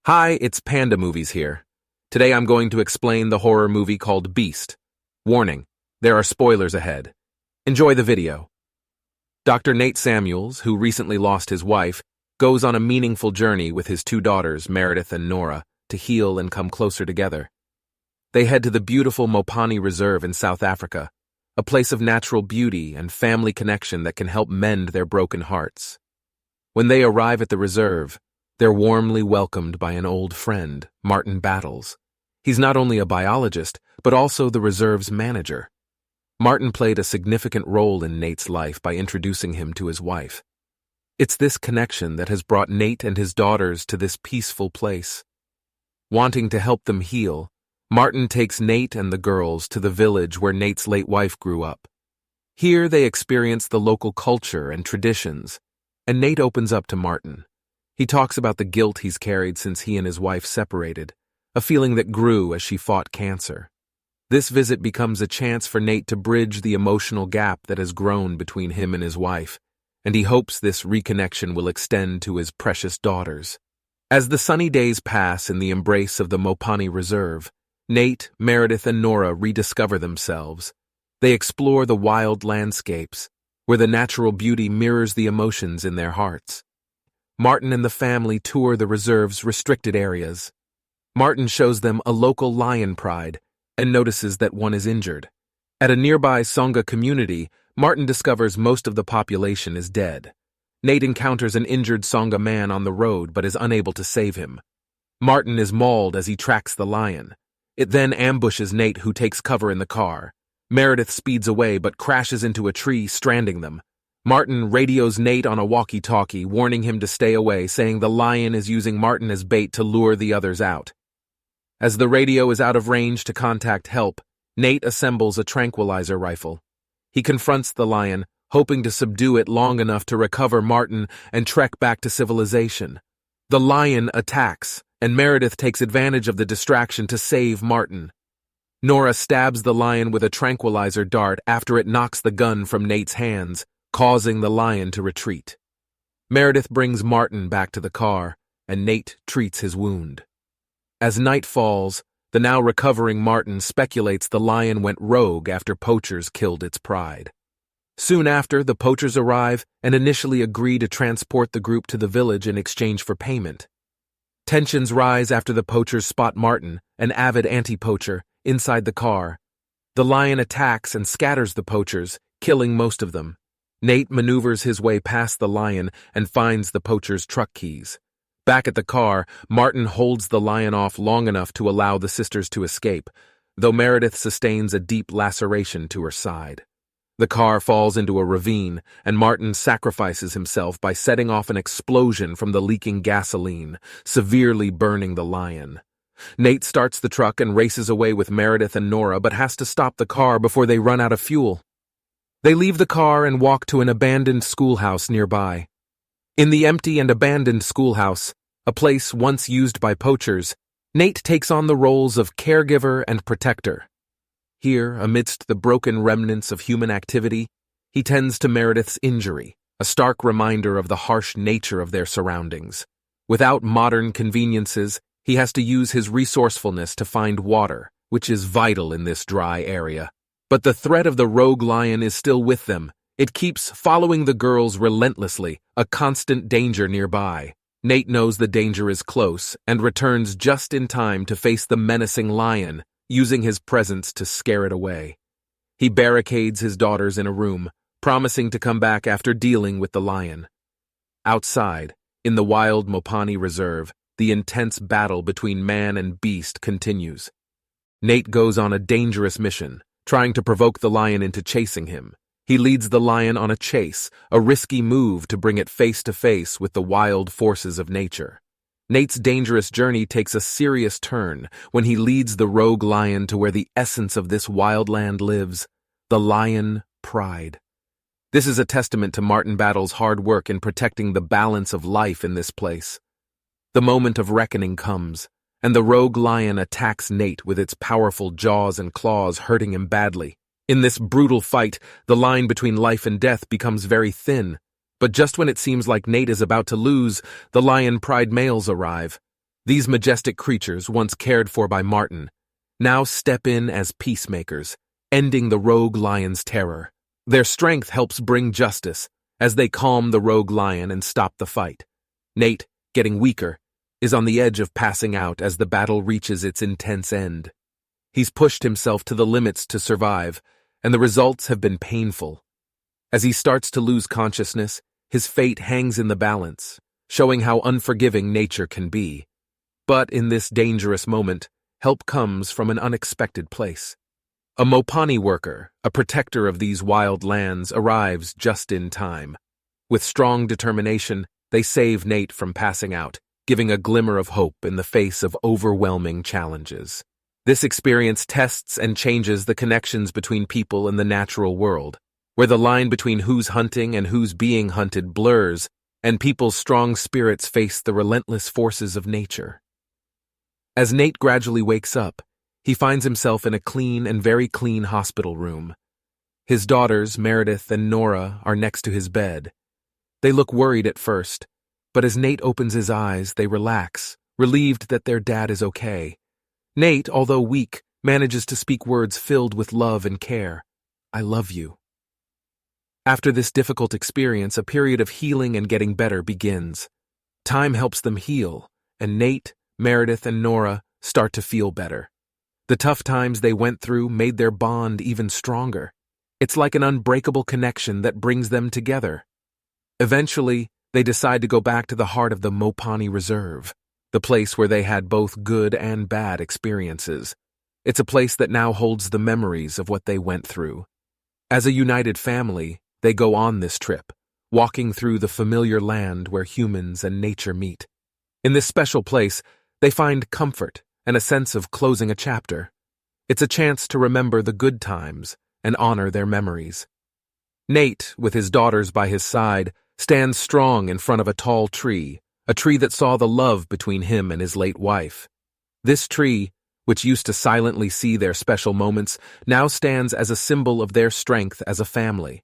Hi, it's Panda Movies here. Today I'm going to explain the horror movie called Beast. Warning, there are spoilers ahead. Enjoy the video. Dr. Nate Samuels, who recently lost his wife, goes on a meaningful journey with his two daughters, Meredith and Norah, to heal and come closer together. They head to the beautiful Mopani Reserve in South Africa, a place of natural beauty and family connection that can help mend their broken hearts. When they arrive at the reserve, they're warmly welcomed by an old friend, Martin Battles. He's not only a biologist, but also the reserve's manager. Martin played a significant role in Nate's life by introducing him to his wife. It's this connection that has brought Nate and his daughters to this peaceful place. Wanting to help them heal, Martin takes Nate and the girls to the village where Nate's late wife grew up. Here they experience the local culture and traditions, and Nate opens up to Martin. He talks about the guilt he's carried since he and his wife separated, a feeling that grew as she fought cancer. This visit becomes a chance for Nate to bridge the emotional gap that has grown between him and his wife, and he hopes this reconnection will extend to his precious daughters. As the sunny days pass in the embrace of the Mopani Reserve, Nate, Meredith, and Norah rediscover themselves. They explore the wild landscapes, where the natural beauty mirrors the emotions in their hearts. Martin and the family tour the reserve's restricted areas. Martin shows them a local lion pride and notices that one is injured. At a nearby Songa community, Martin discovers most of the population is dead. Nate encounters an injured Songa man on the road but is unable to save him. Martin is mauled as he tracks the lion. It then ambushes Nate, who takes cover in the car. Meredith speeds away but crashes into a tree, stranding them. Martin radios Nate on a walkie-talkie, warning him to stay away, saying the lion is using Martin as bait to lure the others out. As the radio is out of range to contact help, Nate assembles a tranquilizer rifle. He confronts the lion, hoping to subdue it long enough to recover Martin and trek back to civilization. The lion attacks, and Meredith takes advantage of the distraction to save Martin. Norah stabs the lion with a tranquilizer dart after it knocks the gun from Nate's hands, causing the lion to retreat. Meredith brings Martin back to the car, and Nate treats his wound. As night falls, the now recovering Martin speculates the lion went rogue after poachers killed its pride. Soon after, the poachers arrive and initially agree to transport the group to the village in exchange for payment. Tensions rise after the poachers spot Martin, an avid anti-poacher, inside the car. The lion attacks and scatters the poachers, killing most of them. Nate maneuvers his way past the lion and finds the poacher's truck keys. Back at the car, Martin holds the lion off long enough to allow the sisters to escape, though Meredith sustains a deep laceration to her side. The car falls into a ravine, and Martin sacrifices himself by setting off an explosion from the leaking gasoline, severely burning the lion. Nate starts the truck and races away with Meredith and Norah, but has to stop the car before they run out of fuel. They leave the car and walk to an abandoned schoolhouse nearby. In the empty and abandoned schoolhouse, a place once used by poachers, Nate takes on the roles of caregiver and protector. Here, amidst the broken remnants of human activity, he tends to Meredith's injury, a stark reminder of the harsh nature of their surroundings. Without modern conveniences, he has to use his resourcefulness to find water, which is vital in this dry area. But the threat of the rogue lion is still with them. It keeps following the girls relentlessly, a constant danger nearby. Nate knows the danger is close and returns just in time to face the menacing lion, using his presence to scare it away. He barricades his daughters in a room, promising to come back after dealing with the lion. Outside, in the wild Mopani Reserve, the intense battle between man and beast continues. Nate goes on a dangerous mission, trying to provoke the lion into chasing him. He leads the lion on a chase, a risky move to bring it face to face with the wild forces of nature. Nate's dangerous journey takes a serious turn when he leads the rogue lion to where the essence of this wild land lives, the lion pride. This is a testament to Martin Battles' hard work in protecting the balance of life in this place. The moment of reckoning comes, and the rogue lion attacks Nate with its powerful jaws and claws, hurting him badly. In this brutal fight, the line between life and death becomes very thin, but just when it seems like Nate is about to lose, the lion pride males arrive. These majestic creatures, once cared for by Martin, now step in as peacemakers, ending the rogue lion's terror. Their strength helps bring justice as they calm the rogue lion and stop the fight. Nate, getting weaker, is on the edge of passing out as the battle reaches its intense end. He's pushed himself to the limits to survive, and the results have been painful. As he starts to lose consciousness, his fate hangs in the balance, showing how unforgiving nature can be. But in this dangerous moment, help comes from an unexpected place. A Mopani worker, a protector of these wild lands, arrives just in time. With strong determination, they save Nate from passing out, giving a glimmer of hope in the face of overwhelming challenges. This experience tests and changes the connections between people and the natural world, where the line between who's hunting and who's being hunted blurs, and people's strong spirits face the relentless forces of nature. As Nate gradually wakes up, he finds himself in a clean and very clean hospital room. His daughters, Meredith and Norah, are next to his bed. They look worried at first, but as Nate opens his eyes, they relax, relieved that their dad is okay. Nate, although weak, manages to speak words filled with love and care. "I love you." After this difficult experience, a period of healing and getting better begins. Time helps them heal, and Nate, Meredith, and Norah start to feel better. The tough times they went through made their bond even stronger. It's like an unbreakable connection that brings them together. Eventually, they decide to go back to the heart of the Mopani Reserve, the place where they had both good and bad experiences. It's a place that now holds the memories of what they went through. As a united family, they go on this trip, walking through the familiar land where humans and nature meet. In this special place, they find comfort and a sense of closing a chapter. It's a chance to remember the good times and honor their memories. Nate, with his daughters by his side, stands strong in front of a tall tree, a tree that saw the love between him and his late wife. This tree, which used to silently see their special moments, now stands as a symbol of their strength as a family.